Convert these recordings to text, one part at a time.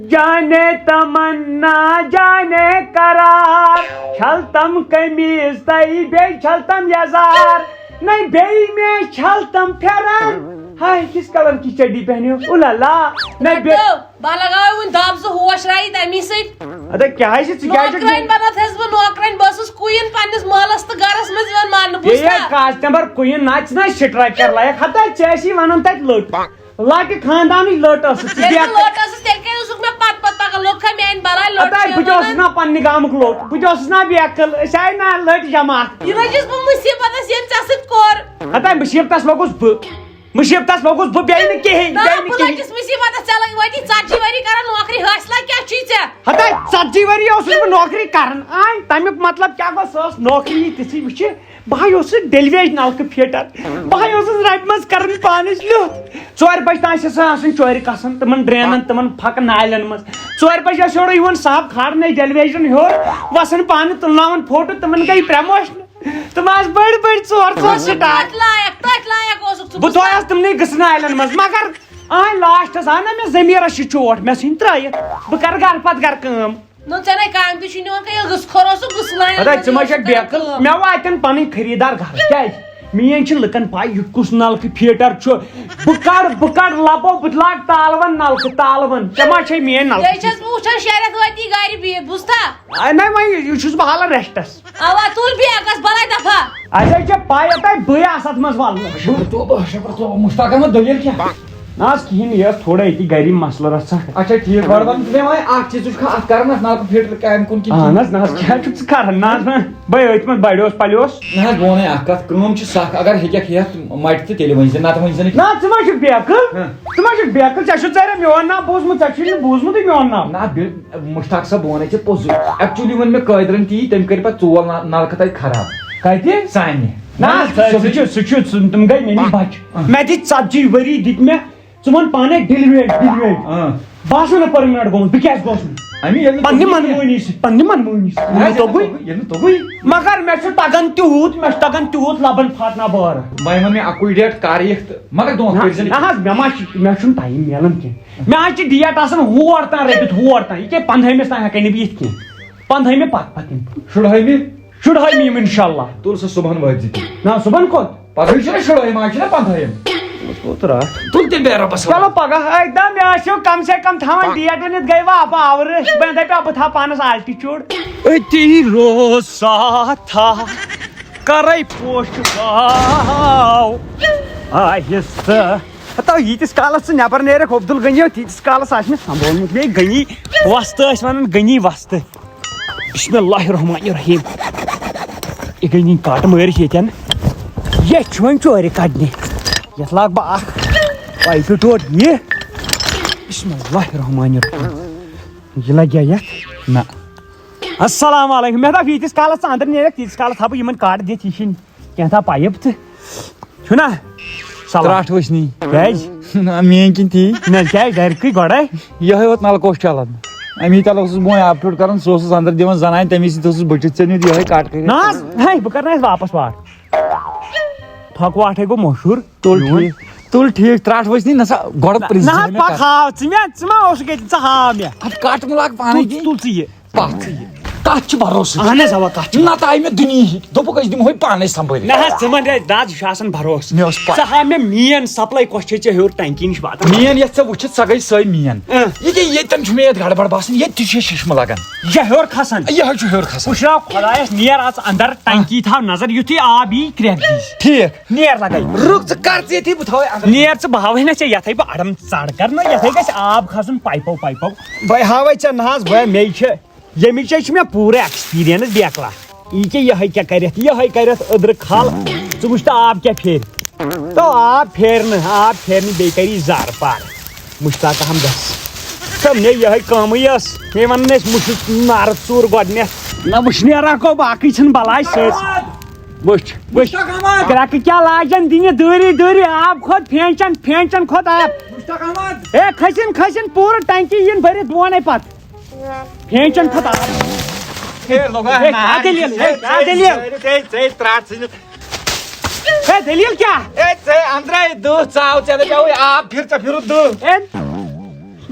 جانے تمنا جانے قرار چھلتم قمیض تئی بے چھلتم یزار نہیں بے میں چھلتم پھیرن ہائے کس کلر کی چڈی پہنی ہو اولالا نہیں بے بالگاو ون داب سو ہوش رائی تمی سۭتۍ ادا کیا ہے نوکرن بنت ہس بہ نوکرن بسس کوئن پنس مالس تو گرس مز یوان مان بوستا یہ کاسٹمر کوئن ناچ نا سٹرائکر لائق ہتا چیسی ونن تت لٹ لاکہ خاندانی لٹ اس لٹ اس تیل کے اسک میں پت پگہ لوگ میان بلائی لٹ اتا بجوس نا پنہ گامک لٹ بجوس نا بیکل شاید نا لٹ جماعت یہ وجس بہ مصیبت اس یم ژست کور اتا مصیبت لوگس بہ مصیبت لوگس بہ بیہ نہ کہین لکس مصیبت چل وتی 40 وری کران نوکری حاصلہ کیا چھی ژے ہتا 40 وری اوسس بہ نوکری کران آئی تمیک مطلب کیا گو سس نوکری تسی وچ بہٕ اوسُس ڈیلیویج نلکہٕ فیٹر بہٕ اوسُس ربہِ منٛز کران پانس لیوٚت 4 بجہِ تام چھِ آسان چورِ کسان تمن ڈرینن تمن پھکہٕ نالین منٛز 4 بجہِ ٲسۍ یورٕ یِوان صاحب کھارنے ڈیلیویجن ہیوٚر وسان پانہٕ تُلناوان فوٹو تمن گٔے پرموشن تم آس بٔڑۍ بٔڑۍ 4 سٹار لایق اوسُکھ بہٕ تھویس تمنٕے گٔژھ نالین منٛز مگر آے لاسٹس آو نا مےٚ ضمیٖرس چھُ چوٹ مےٚ ژھٕنۍ ترٲیِتھ بہٕ کرٕ گرٕ پتہٕ گرٕ کٲم نو ژےٚ کام تہِ چھُے نِوان کینٛہہ گٔژھ کھوروسُ گٔژھ لایق ادا ژٕ ما چھکھ بیکل مےٚ واتن پنٕنۍ خریٖدار گرٕ کیازِ میٲنۍ چھِ لُکن پاے یہِ کُس نلکہٕ فیٹر چھُ بہٕ کڑٕ لبو بہٕ لاگہٕ تالون نلکہٕ تالون ژےٚ ما چھے میٲنۍ نلکہٕ یہِ چھس بہٕ وٕچھان 6 رٮ۪تھ وٲتی گرِ بِہِتھ بوٗزتھا نہ وۄنۍ یہِ چھُس بہٕ حالن ریسٹس اوا تُل بیگ گژھ بلاے دفعہ اچھا ژےٚ پاے اوتانۍ بٕے آسہٕ اتھ منٛز ولنہٕ مشتاق احمد دلیل کیا نہ حظ کہیٖنۍ یہِ ٲس تھوڑا ییٚتی گری مسلہٕ رژھا اچھا ٹھیک گۄڈٕ ون مےٚ وۄنۍ اکھ چیٖز ژٕ چھُکھا اتھ کران اتھ نلکہٕ فیٹر کامہِ کُن کِنہٕ اہن حظ نہ حظ کیٛاہ چھُکھ ژٕ کران نہ حظ بٔے أتھۍ منٛز بڑیوس پلیوس نہ حظ بہٕ ونے اکھ کتھ کٲم چھِ سکھ اگر ہیٚککھ ہٮ۪تھ مٹہِ تہٕ تیٚلہِ ؤنۍ زِ نتہٕ ؤنۍ زِ نہٕ نہ ژٕ ما چھُکھ بیکل ژٕ ما چھُکھ بیکل ژےٚ چھُ ژےٚ میون ناو بوٗزمُت ژےٚ چھُے نہٕ بوٗزمُتٕے میون ناو نہ مشتاق صٲب بہٕ ونے ژےٚ پوٚزُے ایکچُؤلی ووٚن مےٚ قٲدرن تی تٔمۍ کٔرۍ پتہٕ 4 نلکہٕ تتہِ خراب کتہِ سانہِ نہ سُہ چھُ تِم گٔے مےٚ نِش بچہِ مےٚ دِتۍ 40 ؤری دِتۍ مےٚ ژٕ وَن پانے ڈیلیویج بہٕ آسو نہٕ پٔرمِننٹ گوٚمُت بہٕ کیازِ گوٚژھ نہٕ پننہِ منمٲنی سۭتۍ توٚگُے مگر مےٚ چھُ تگان تیوٗت لبن پھاٹنا بارٕ وۄنۍ ووٚن مےٚ اکُے ڈیٹ کر یِکھ تہٕ مگر دھونٛکہٕ کٔرۍ زِ نہ حظ مےٚ چھُنہٕ ٹایم میلان کینٛہہ مےٚ حظ چھِ ڈیٹ آسان ہور تام رٔٹِتھ ہور تام یہِ کیٛاہ 15مِس تام ہٮ۪کَے نہٕ بہٕ یِتھ کینٛہہ 15مہِ پتہٕ یِم 16مہِ یِم انشاء اللہ تُل سُہ صُبحن وٲتۍ زِ نہ صُبحن کوٚت پگہٕے چھُنہ 16 آز چھُنہ 15 تُل تیٚلہِ بیٚہہ رۄبس چلو پگہہ ایکدم مےٚ ٲسِو کم سے کم تھاوان ڈیٹ ؤنِتھ گٔے وۄنۍ آورٕ مےٚ دپیو بہٕ تھاو پانس آلٹِچوٗڈ أتی روز ساتھا کرے پوش واو آہستہٕ ہتو ییٖتِس کالس ژٕ نٮ۪بر نیرکھ عبدل غنی تیٖتِس کالس آسہِ مےٚ سمبولمُت بیٚیہِ غنی وستہٕ ٲسۍ ونان غنی وستہٕ بسم اللہ الرحمن الرحیم یہِ غنی کٹ مٲرِتھ ییٚتٮ۪ن یہِ چھُ وۄنۍ ژورِ کڑنہِ یتھ لاگ بہٕ اکھ پایپہِ ٹوٹ یہِ بسم اللہ الرحمن الرحیم یہِ لگیا یتھ نہ السلام علیکم مےٚ دوٚپ ییٖتِس کالس ژٕ انٛدر نیرکھ تیٖتِس کالس تھاو بہٕ یِمن کٹ دِتھ یہِ چھِنہٕ کینٛژھا پایپ تہٕ چھُنا ترٛٹھ وٕچھنی کیازِ میٲنۍ کِنۍ تی نہ کیازِ گرِکٕے گۄڈے یِہوے یوت نلکہٕ اوس چلان امی تل اوسُس بہٕ وۄنۍ آب ٹوٹ کران سُہ اوسُس انٛدر دِوان زنانہِ تمی سۭتۍ اوسُس بٔٹھِتھ ژےٚ نیوٗ یِہوے کٹ کٔرِتھ نہ حظ ہے بہٕ کرناوس واپس واٹھ تھۄکہٕ واٹھے گوٚو مشہوٗر تُل ٹھیٖک ترٛٹھ وٕچھنی نہ سا گۄڈٕ نہ حظ پتہٕ ہاو ژٕ ما اوسُکھ ییٚتہِ ژٕ ہاو مےٚ اتھ کٹ مہ لاگ پانے تُل ژٕ یہِ پتھ کتھ چھُ بروسہٕ اہن حظ اوا کتھ چھُ نتہٕ آیہِ مےٚ دُنیہِکۍ دوٚپُکھ أسۍ دِمہوے پانے سمبٲلِتھ نہ حظ ژٕ ون داد یہِ چھُ آسان بروسہٕ مےٚ اوس ژٕ ہاو مےٚ مین سپلاے کۄس چھے ژےٚ ہیوٚر ٹنکی نِش واتان مین یتھ ژےٚ وٕچھِتھ سۄ گٔے سۄے مین یہِ کیٛاہ ییٚتٮ۪ن چھُ مےٚ یتھ گڑبڑ باسان ییٚتہِ تہِ چھُ ششمہٕ لگان یہِ ہیوٚر کھسان یِہوے چھُ ہیوٚر کھسان پُشراو خۄدایس نیر اژ اندر ٹنکی تھاو نظر یُتھُے آب یی کرٛٮ۪کھ دِس ٹھیٖک نیر لگے رُک ژٕ کر ژٕ ییٚتھی بہٕ تھاوے نیر ژٕ بہٕ ہاوے نہ ژےٚ یتھے بہٕ اڑم ژڑ کرنہٕ یتھے گژھِ آب کھسُن پایپو بہٕ ہاوے ژےٚ نہ حظ مے چھِ ییٚمِچ چھِ مےٚ پوٗرٕ ایکسپیرینس بیکلا یہِ کیٛاہ یِہوے کٔرِتھ أدرٕ کھل ژٕ وٕچھ تہٕ آب کیٛاہ پھیرِ تو آب پھیرنہٕ بیٚیہِ کری زارٕ پار مشتاق احمدس تہٕ مےٚ یِہوے کٲمٕے ٲس مےٚ ونان ٲسۍ مُشُک نارٕ ژوٗر گۄڈنٮ۪تھ نہ وٕچھ نیرا کو باقٕے چھِنہٕ بلاے سۭتۍ وٕچھ کرٛٮ۪کہٕ کیٛاہ لاجن دِنہِ دۭری آب کھوٚت فینچن کھوٚت آب ہے کھسِن پوٗرٕ ٹنکی یِن بٔرِتھ بہٕ ونے پتہٕ فینچن کھوٚت آب دلیل کیا اندرے دہ ژاو ژےٚ دپیاوُے آب پھر ژےٚ پھِرُتھ دہ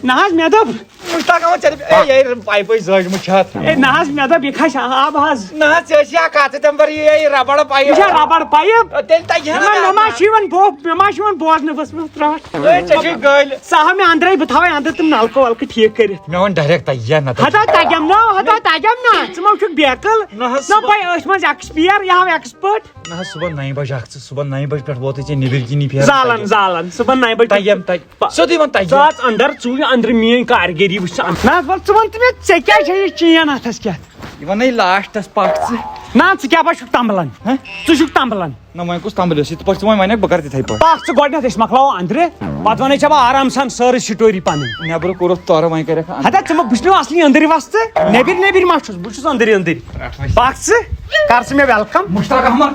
نہ حظ مےٚ دوٚپ مشتاق احمد چل پائپ زج مچھت اے نہ حظ مےٚ دوٚپ یہِ کھسہِ آب حظ نہ ژےٚ کتھ تمبر یہ ربڑ پایپ یہِ چھا ربڑ پایپ تیٚلہِ تگہِ مےٚ ما چھِ یِوان مےٚ ما چھِ یِوان بوزنہٕ ؤژھمٕژ ترٛاٹھ ژےٚ چھے گٲلۍ سۄ ہاو مےٚ اندرے بہٕ تھاوے اندر تِم نلکہٕ ولکہٕ ٹھیٖک کٔرِتھ مےٚ ووٚن ڈایریکٹ تگہِ نہ ہتا تگیم نا ژٕ ما چھُکھ بیکل نہ حظ نہ بھائی أسۍ منٛز ایکسپیر یہِ ہاو ایکسپٲرٹ نہ حظ صبحن 9 بجے اکھ صبحن 9 بجے پٮ۪ٹھ ووتُے ژےٚ نیبٕرۍ کِنی پھیرٕ زالن صبحن 9 بجے تگیم سیوٚدُے ووٚن تگہِ ژٕ اژ اندر ژٕ اندر میٲنۍ کارگٔری وٕچھ ژٕ نہ حظ وَل ژٕ وَن تہٕ مےٚ ژےٚ کیٛاہ چھےٚ یہِ چین اَتھس کیٛاہ یہِ وَنَے لاسٹس پکھ ژٕ نہ ژٕ کیٛاہ با چھُکھ تمبلان ژٕ چھُکھ تمبلان نہ وۄنۍ کُس تمبلِس یِتھ پٲٹھۍ ژٕ وۄنۍ بہٕ کرٕ تِتھٕے پٲٹھۍ پکھ ژٕ گۄڈنیتھ أسۍ مۄکلاوو اندرٕ پتہٕ وَنے ژےٚ بہٕ آرام سان سٲرٕے سٹوری پنٕنۍ نیبرٕ کوٚرُتھ تورٕ وۄنۍ کَرٮ۪کھ ہتا ژٕ بہٕ چھُس نہٕ اصلی أنٛدٕرۍ وستہٕ نیبٕرۍ ما چھُس بہٕ چھُس أنٛدٕرۍ پکھ ژٕ کر ژٕ مےٚ ویلکم مشتاق احمد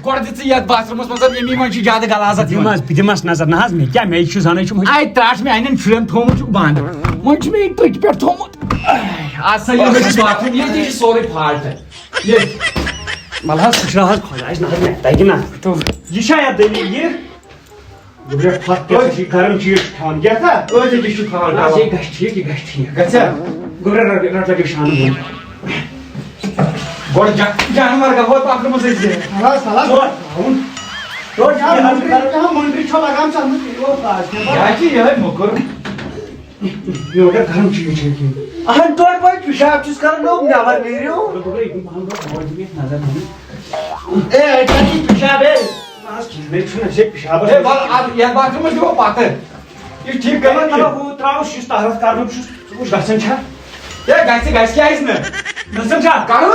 گۄڈٕ دِ ژٕ یتھ باتھ روٗمس منٛز ییٚمی منٛز چھِ زیادٕ غلازت بہٕ دِمس نظر نہ حظ مےٚ کیٛاہ مےٚ چھُ زانٕے چھُم اَتہِ ترٛاش مےٚ انٮ۪ن شُرٮ۪ن تھومُت چھُکھ بنٛد وۄنۍ چھُ مےٚ یہِ ٹٕکۍ پٮ۪ٹھ تھومُت اَسا یہِ باتھ روٗم ییٚتی چھِ سورُے فالٹ مل حظ سُہ چھُ حظ خۄدایس نہ حظ مےٚ تگہِ نہ یہِ چھا یتھ دٔلیٖل یہِ گرم چیٖز چھُ کھٮ۪وان کیٛاہ یہِ چھُ کھٮ۪وان یہِ گژھِ ٹھیٖک یہِ گژھِ ٹھیٖک گژھیٛا گۄڈٕ رٹ لگے شانہٕ گۄڈٕ جانور گژھو پکھ منٛز أسۍ مٔنٛدرِ چھو لگان یہِ چھِ یِہوے موٚکُر گرم چیٖز چھِ اہن توڑ بھائی پیشاب چھُس کران نٮ۪بر نیٖرِو اے اتہِ چھِ پیشاب اے یتھ باتھ روٗمس دِمو پتہٕ یہِ چھُ ٹھیٖک کران ہُہ تراو شیٖش تارس کرنُک چھُس ژٕ وٕچھ گژھان چھا ہے گژھِ کیازِ نہٕ گژھان چھا کرُن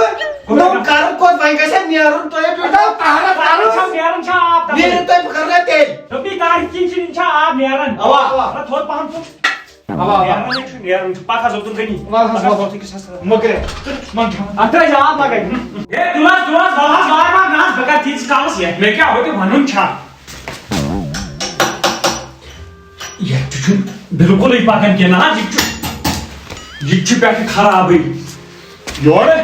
کوٚت وۄنۍ گژھِ نیرُن تۄہہِ نیران چھا آب نیٖرِو تُہۍ بہٕ کرٕ تیٚلہِ دوٚپی کارِ کِنۍ چھِ آب نیران تھوٚد پہم نیران چھُ پکھ حظ اوٚکُن گٔنی مۄکرے اتھ ترٛٲے زِ آب لگے ہے دُلاس وار وار نہ حظ بہٕ کرٕ تیٖتِس کالس یتھ مےٚ کیٛاہ ہوٚتہِ ونُن چھا یتھ تہِ چھُنہٕ بِلکُلٕے پکان کینٛہہ نہ حظ یہِ چھُ پٮ۪ٹھٕ خرابٕے یورٕ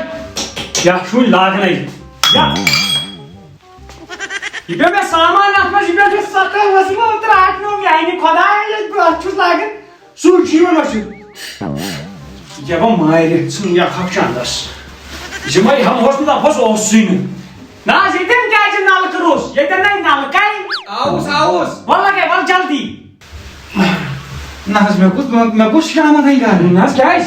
یتھ چھُ وُنہِ لاگنے یہِ پیوٚو مےٚ سامان اتھ منٛز یہِ پیوٚو مےٚ سکھٕے ؤژھمُت رٹنو میانہِ خۄدایا ییٚلہِ بہٕ اتھ چھُس لاگان سُے چھُ یِوان ؤسِتھ یہِ گوٚو مارِ ژھٕن یکھ چندس یِمے اوس نہٕ دپس اوسُے نہٕ نہ حظ ییٚتٮ۪ن کیازِ نلکہٕ روٚس ییٚتٮ۪ن نَے نلکے آوُس وَل لگے وَل جلدی نہ حظ مےٚ گوٚژھ شامن ہٕے گرٕ نہ حظ کیازِ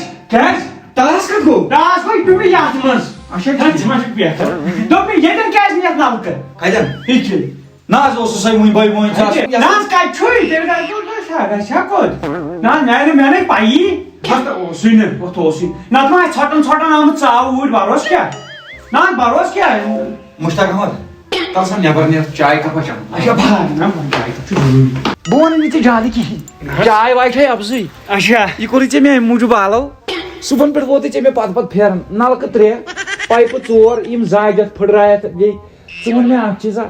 ٹاس کتھ گوٚو ٹاس گوٚو یہِ پیوٚو مےٚ یتھ منٛز اچھا ژٕ ما چھُکھ بہتر دوٚپمےٚ ییٚتٮ۪ن کیازِ نہٕ یتھ نلکہٕ کتٮ۪ن ہیٚکہِ نہ حظ اوسُس وٕنۍ بٲے وٲنۍ نہ حظ کتہِ چھُے تیٚلہِ گژھِ کوٚت نہ حظ مےٚ نَے پَیی اوسُے نہٕ ہُتھ اوسُے نتہٕ ما آسہِ ژھۄٹن آمُت ژاو اوٗرۍ بروس کیٛاہ نہ حظ بروس کیٛاہ مشتاق احمد تل سا نیبر نیرِ چاے کپا چٮ۪مہٕ اچھا بہٕ وَنہٕ نہٕ ژےٚ زیادٕ کِہینۍ چاے واے چھے اَپزٕے اچھا یہِ کوٚرُے ژےٚ مےٚ اَمہِ موٗجوٗب آلو صُبحن پٮ۪ٹھ ووتُے ژےٚ مےٚ پتہٕ پھیران نلکہٕ 3 پایپہٕ 4 یِم زاجتھ پھٕٹرایتھ بیٚیہِ ژٕ وَن مےٚ اکھ چیٖزا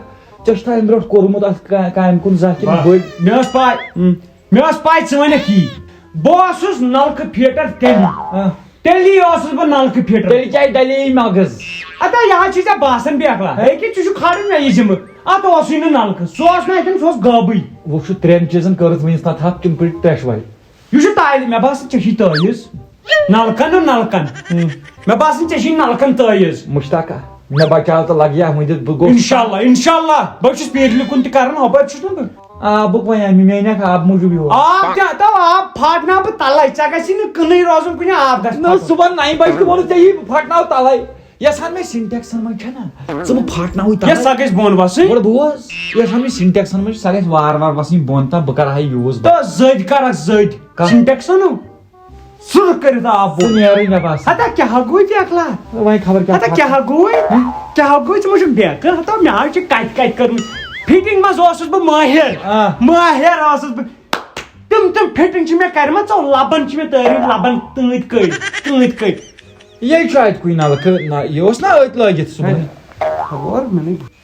ژےٚ چھُتھا اَمہِ برونٛٹھ کوٚرمُت اتھ کامہِ کُن زانٛہہ کِنہٕ بٔڑۍ مےٚ ٲس پاے ژٕ وَنکھ یی بہٕ اوسُس نلکہٕ فیٖٹر تیٚلی اوسُس بہٕ نلکہٕ فیٖٹر تیٚلہِ کیازِ ڈلے مغز ادا یہِ حظ چھُے ژےٚ باسان بیکلا ہیٚکہِ ژٕ چھُکھ کھالُن مےٚ یہِ ذِمہٕ اتھ اوسُے نہٕ نلکہٕ سُہ اوس نہٕ اتٮ۪ن سُہ اوس غٲبٕے وۄنۍ چھُ 3 چیٖزن کٔرٕتھ وٕنِس تام تھپھ تِم پٲٹھۍ ترٛیشوے یہِ چھُ تایلہِ مےٚ باسان ژےٚ چھی تٲیِز نلکن مےٚ باسان ژےٚ چھی نلکن تٲیِز مشتاقا مےٚ بچاو تہٕ لگیا وٕنہِ بہٕ گوٚوُس انشاءاللہ بہٕ چھُس پیٖرلہِ کُن تہِ کران ہُپٲرۍ چھُس نہٕ بہٕ آبُک وۄنۍ مےٚ أنیکھ آب موٗجوٗب یور آب پھاٹناو بہٕ تلے ژےٚ گژھی نہٕ کٕنٕے روزُن کُنہِ آب گژھِ نہ صُبحن 9 بجہِ تہِ ووٚنُتھ ژےٚ یی بہٕ پھٹناو تلے یۄس ہن مےٚ سِنٹیکسن منٛز چھےٚ نہ ژٕ بہٕ پھٹناوٕے تلے سۄ گژھِ بۄن وسٕنۍ گۄڈٕ بوز یۄس ہن مےٚ سِنٹیکسن منٛز سۄ گژھِ وارٕ وارٕ وسٕنۍ بۄن تام بہٕ کرٕ ہا یوٗز تہٕ زٔدۍ کرکھ زٔدۍ سِنٹیکسن سُرٕ کٔرِتھ آب ژٕ نیرٕے مےٚ باسان ہتا کیٛاہ گوٚو بیکلا وۄنۍ خبر کیٛاہ گوٚو ژٕ ما چھُکھ بیکر ہتا مےٚ حظ چھِ کتہِ کٔرمٕژ فِٹنگ منٛز اوسُس بہٕ مٲہِر اوسُس بہٕ تِم فِٹنگ چھِ مےٚ کَرِمَژ لبن چھِ مےٚ تٲرمٕتۍ لبن تۭتۍ کٔٹۍ یے چھُ اَتہِ کُنہِ نلکہٕ یہِ اوس نا أتۍ لٲگِتھ صُبحن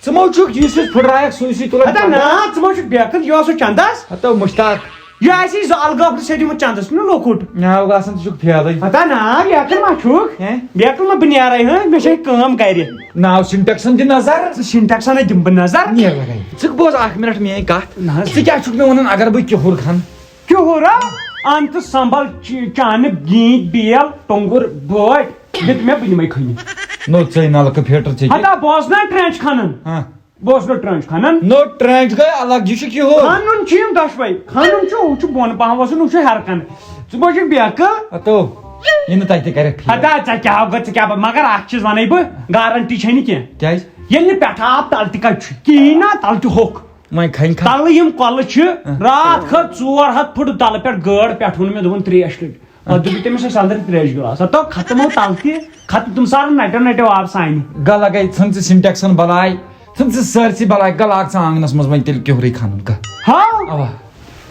ژٕ ما چھُکھ یُس یُس پھٕٹرایکھ سُے تُلان ژٕ ما چھُکھ بیکر یہِ اوسُکھ چندس ہتو مشتاق یہِ آسی زٕ الگٲبرٕ سیٚدیُمُت چندس نہٕ لۄکُٹ مےٚ گژھان ژٕ چھُکھ پھیلٕے ہتا نا بیکر ما چھُکھ بیکر ما بہٕ نیرے مےٚ چھے کٲم گرِ ناو سِنٹیکسن دِ نظر ژٕ سِنٹیکسنٕے دِمہٕ بہٕ نظر نیر لگے ژٕ بوز 1 مِنٹ میٲنۍ کتھ ژٕ کیٛاہ چھُکھ مےٚ ونان اگر بہٕ کِہُر کھن کیُہُر ان تو سنبھل چانہ گیت بیل ٹونگر بٲٹۍ دِتۍ مےٚ بہٕ نِمے کھٔنِتھ نو ژے نلکہٕ پھیٹر ژے ہتا بوزنا ٹرینچ کھنن بوزنا ٹرینچ کھنن نو ٹرینچ گٔے الگ یہِ چھُ کِہُر کھنُن چھِ یِم دۄشوے کھنُن چھُ ہُہ چھُ بۄن پہم وسُن ہُہ چھُ ہیٚر کن ژٕ بوزکھ بیکہٕ اتو یہِ نہٕ تتہِ کریکھ ہتا ژےٚ کیٛاہ گوٚو ژٕ کیٛاہ مگر اکھ چیٖز ونے بہٕ گارنٹی چھے نہٕ کینٛہہ کیازِ ییٚلہِ نہٕ پٮ۪ٹھٕ آب تلہٕ تہِ کتہِ چھُ کِہیٖنۍ نا تلہٕ چھُ ہوٚکھ وۄنۍ کھنہِ کھا تلہٕ یِم کۄلہٕ چھِ رات کھٔژ 400 فُٹ تلہٕ پٮ۪ٹھ گٲڑ پٮ۪ٹھ ووٚن مےٚ دوٚپُن ترٛیش کٔڑ پتہٕ دوٚپ تٔمِس اَسہِ اندر ترٛیش گِلاس ہتو ختم ہو تلہٕ تہِ ختم تِم سارن نٹیو آب سانہِ گل گٔے ژھٕن ژٕ سِنٹیکسن بلاے ژھٕن ژٕ سٲرسٕے بلاے گل اکھ ژٕ آنگنس منٛز وۄنۍ تیٚلہِ کیُہرٕے کھنُن گہ ہاں اوا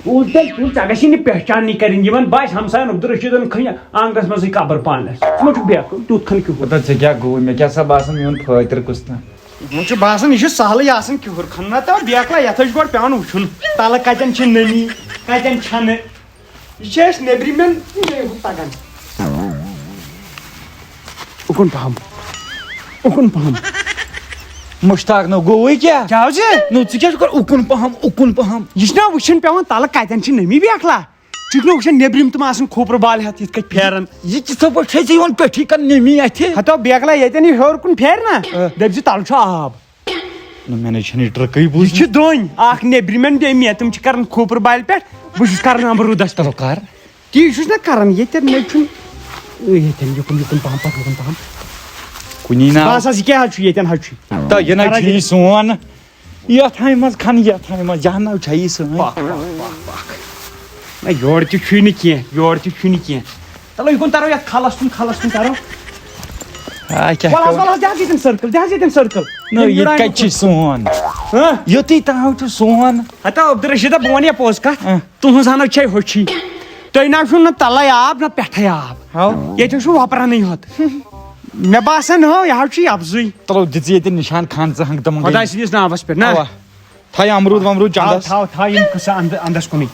ژےٚ گژھی نہٕ پہچانٕے کرٕنۍ یِمن باسہِ ہمساین عبدالرشیٖدن کھٔنۍ آنگنس منٛزٕے قبر پانس ژٕ ما چھُکھ بیکہٕ تیُتھ کھن کیُہُر پتہ ژےٚ کیٛاہ گوٚو مےٚ کیٛاہ سا باسان میون فٲطرٕ کُس تام وۄنۍ چھُ باسان یہِ چھُ سہلٕے آسان کیُہُر کھنُن نتہٕ بیکلا یتھ چھُ گۄڈٕ پیٚوان وٕچھُن تلہٕ کتٮ۪ن چھِ نٔمی کتٮ۪ن چھنہٕ یہِ چھِ أسۍ نیبرِمٮ۪ن تگان اُکُن پہم اُکُن پہم مشتاق نو گوٚوٕے کیٛاہ کیٛاہ حظ نو ژٕ کیٛاہ چھُکھ اُکُن پہم اُکُن پہم یہِ چھُنا وٕچھُن پیٚوان تلہٕ کتٮ۪ن چھِ نٔمی بیکلا ژٕ چھُکھ نہٕ وٕچھان نیبرِم تِم آسان کھوپرٕ بالہِ ہٮ۪تھ یِتھ کٔنۍ پھیران یہِ تِتھے پٲٹھۍ چھے ژےٚ یِوان پیٚٹھی کن نٔمی اتھِ ہتو بیکلا ییٚتٮ۪ن یہِ ہیوٚر کُن پھیرِ نا دٔپۍ زِ تلہٕ چھُ آب مےٚ نَے چھنہٕ یہِ ٹرٛکٕے یہِ بوٗزمٕژ چھِ درٛوٚنۍ اکھ نیبرِمٮ۪ن بیٚیہِ مےٚ تِم چھِ کران کھوپرٕ بالہِ پٮ۪ٹھ بہٕ چھُس کران امروٗدس چلو کر تی چھُس نا کران ییٚتٮ۪ن مےٚ چھُنہٕ ییٚتٮ۪ن یُکُن پہم پتہٕ یُکُن پہم کُنی نا بس حظ یہِ کیٛاہ حظ چھُ ییٚتٮ۪ن حظ چھُ تہٕ یہِ نَے چھُے سون یتھ ہامہِ منٛز کھن یتھ ہامہِ منٛز جہنم چھے یہِ سٲنۍ نہ یورٕ تہِ چھُے نہٕ کینٛہہ یورٕ تہِ چھُے نہٕ کینٛہہ چلو یِکُن ترو یتھ کھلس کُن ترو کیٛاہ ول حظ دِ حظ ییٚتٮ۪ن سٔرکٕل نو ییٚتہِ کتہِ چھُے سون یُتُے تام چھُ سون ہتا عبدالرشیٖدا بہٕ ونہٕ یہِ پوٚز کتھ تُہنٛز ہنا چھے ہوٚچھی تُہۍ نہ چھُو نہ تلے آب نہ پٮ۪ٹھے آب ییٚتہِ چھُ وۄپرانٕے ہوت مےٚ باسان ہو یہِ حظ چھُ افضٕے چلو دِژ ییٚتہِ نِشان خان ژٕ ہنٛگ تمن خۄداے سٕنٛدِس ناوس پٮ۪ٹھ نا تھاے امروٗد ومروٗد چندس تھاو یِم قٕصہٕ انٛدس کُنٕے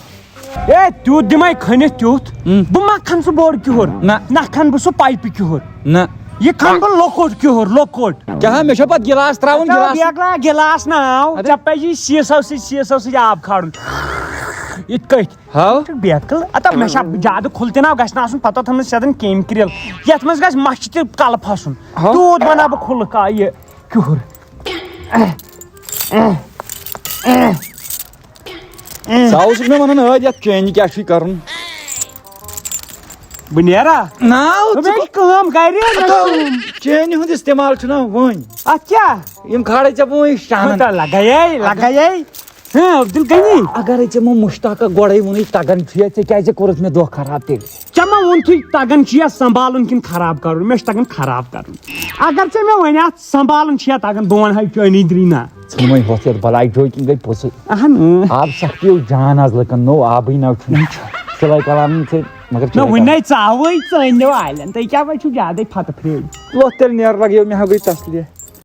اے تیُتھ دِمے کھٔنِتھ تیُتھ بہٕ ما کھنہٕ سُہ بوٚڑ کیُہُر نہ کھنہٕ بہٕ سُہ پایپہِ کیُہُر نہ یہِ کھنہٕ بہٕ لۄکُٹ کیُہُر لۄکُٹ کیٛاہ مےٚ چھا پتہٕ گِلاس تراوُن گِلاس ناو ژےٚ پزی شیٖسو سۭتۍ آب کھارُن یِتھ کٔٹھۍ بیکل اتا مےٚ چھا زیادٕ کھُل تہِ نا گژھِ نہٕ آسُن پتہ تھٲومٕژ سیٚدن کیٚمۍ کرِل یتھ منٛز گژھِ مچھِ تہِ کلہٕ پھسُن تیوٗت بناو بہٕ کھُلہٕ یہِ کیُہُر ژٕ اوسُکھ مےٚ ونان ٲدۍ یتھ چینہِ کیٛاہ چھُے کرُن بہٕ نیرا نا کٲم گرِ چینہِ ہُنٛد استعمال چھُنا وۄنۍ اتھ کیٛاہ یِم کھالے ژےٚ بہٕ وۄنۍ شانن لگایے عبدل غنی اگرے ژےٚ مےٚ مشتاقہ گۄڈے ووٚنُے تگان چھُ ژےٚ کیازِ کوٚرُتھ مےٚ دۄہ خراب تیٚلہِ ژےٚ ما ووٚنتھٕے تگان چھُ یا سنبھالُن کِنہٕ خراب کرُن مےٚ چھُ تگان خراب کرُن اگر ژےٚ مےٚ وۄنۍ اتھ سنبھالُن چھُ یا تگان بہٕ ونہٕ ہاے چٲنی درٛی ژھٕن وۄنۍ ہوٚتھ یتھ بلاے جوکِنگ گٔے پوٚزٕے اہن آب سختی جان آز لٔکن نوٚو آبٕے نو چھُنہٕ سِلٲے کلام ژےٚ مگر نہ وُنہِ ژاوٕے ژٲنۍ والٮ۪ن تُہۍ کیٛاہ وۄنۍ چھُو زیادے فتہٕ پھرٛٲرۍ وۄتھ تیٚلہِ نیرٕ لگیو مےٚ ہا گٔے تسلیہ